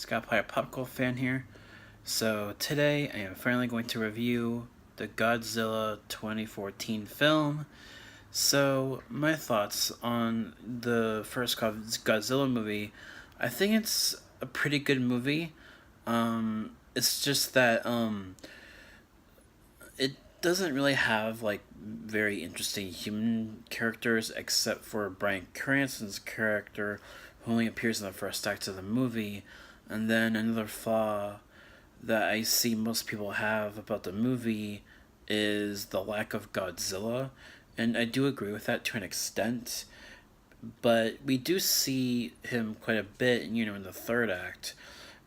Scott Pye, Popcorn fan here. So today I am finally going to review the Godzilla 2014 film. So my thoughts on the first Godzilla movie, I think it's a pretty good movie. It's just that it doesn't really have like very interesting human characters except for Bryan Cranston's character, who only appears in the first act of the movie. And then another flaw that I see most people have about the movie is the lack of Godzilla. And I do agree with that to an extent. But we do see him quite a bit, in the third act.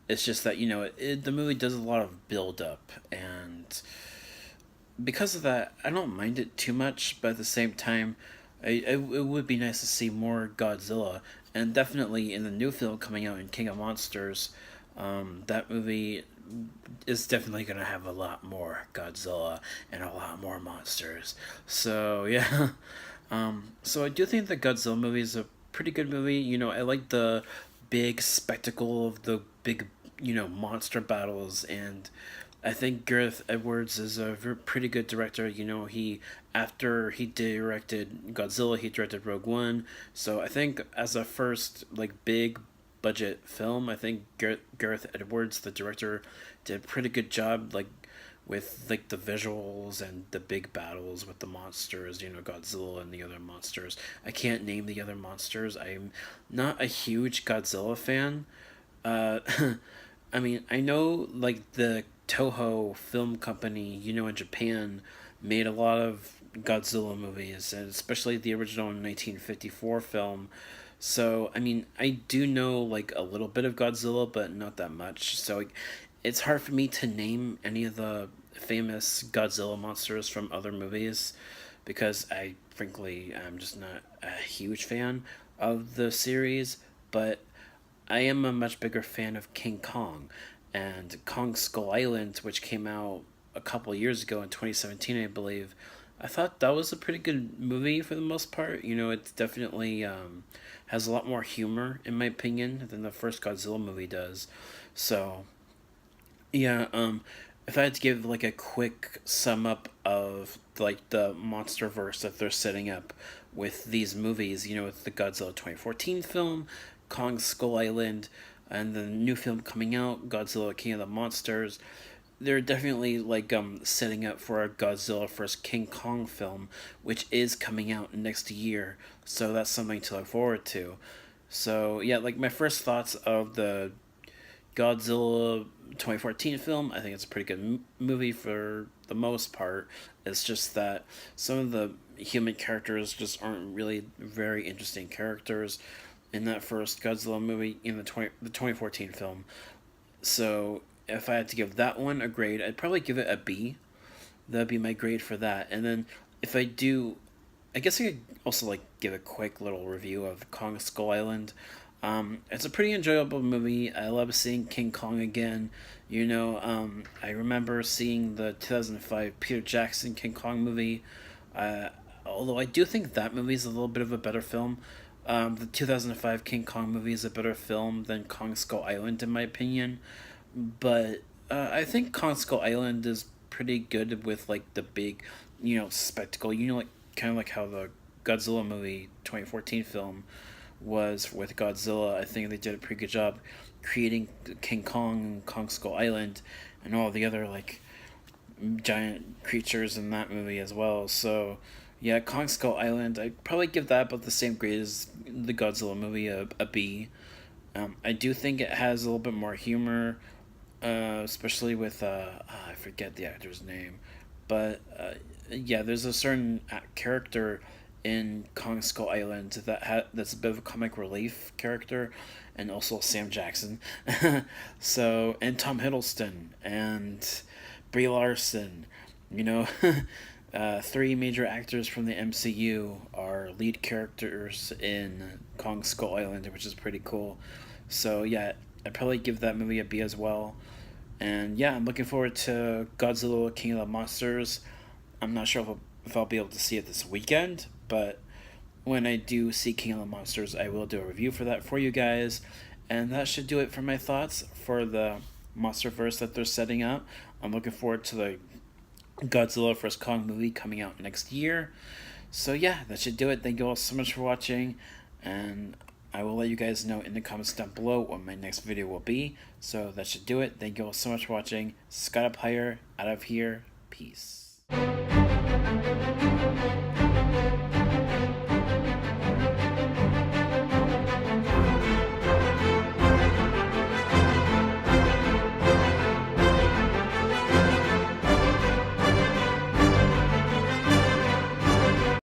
It's just that, the movie does a lot of build up. And because of that, I don't mind it too much. But at the same time, it would be nice to see more Godzilla. And definitely in the new film coming out in King of Monsters, that movie is definitely going to have a lot more Godzilla and a lot more monsters. So, yeah. So I do think the Godzilla movie is a pretty good movie. I like the big spectacle of the big, monster battles, and I think Gareth Edwards is a pretty good director. After he directed Godzilla, he directed Rogue One. So I think as a first like big budget film, I think Gareth Edwards, the director, did a pretty good job. With like the visuals and the big battles with the monsters, Godzilla and the other monsters. I can't name the other monsters. I'm not a huge Godzilla fan. Uh, I mean, I know like the Toho film company, in Japan, made a lot of Godzilla movies, and especially the original 1954 film. So, I mean, I do know like a little bit of Godzilla, but not that much. So, it's hard for me to name any of the famous Godzilla monsters from other movies because I frankly am just not a huge fan of the series, but I am a much bigger fan of King Kong and Kong Skull Island, which came out a couple years ago in 2017, I believe. I thought that was a pretty good movie for the most part. It definitely has a lot more humor, in my opinion, than the first Godzilla movie does. So, yeah, if I had to give like a quick sum up of like the Monsterverse that they're setting up with these movies, with the Godzilla 2014 film, Kong Skull Island, and the new film coming out, Godzilla King of the Monsters, they're definitely like setting up for a Godzilla first King Kong film, which is coming out next year. So that's something to look forward to. So yeah, like my first thoughts of the Godzilla 2014 film, I think it's a pretty good movie for the most part. It's just that some of the human characters just aren't really very interesting characters in that first Godzilla movie in the 2014 film. So if I had to give that one a grade, I'd probably give it a B. That'd be my grade for that. And then if I do, I guess I could also like give a quick little review of Kong Skull Island. It's a pretty enjoyable movie. I love seeing King Kong again. I remember seeing the 2005 Peter Jackson King Kong movie. Uh, Although I do think that movie is a little bit of a better film. The 2005 King Kong movie is a better film than Kong Skull Island, in my opinion. But I think Kong Skull Island is pretty good with like the big, spectacle. Like kind of like how the Godzilla movie 2014 film was with Godzilla. I think they did a pretty good job creating King Kong and Kong Skull Island and all the other like giant creatures in that movie as well. So yeah, Kong Skull Island, I'd probably give that about the same grade as the Godzilla movie, a B. I do think it has a little bit more humor, especially with I forget the actor's name, but yeah, there's a certain character in Kong Skull Island that's a bit of a comic relief character, and also Sam Jackson, so and Tom Hiddleston and Brie Larson, you know. Three major actors from the MCU are lead characters in Kong Skull Island, which is pretty cool. So yeah, I'd probably give that movie a B as well. And yeah, I'm looking forward to Godzilla King of the Monsters. I'm not sure if I'll be able to see it this weekend, but when I do see King of the Monsters, I will do a review for that for you guys. And that should do it for my thoughts for the Monsterverse that they're setting up. I'm looking forward to the Godzilla vs. Kong movie coming out next year. So yeah, that should do it. Thank you all so much for watching, and I will let you guys know in the comments down below what my next video will be. So that should do it. Thank you all so much for watching. Scott up higher, out of here. Peace.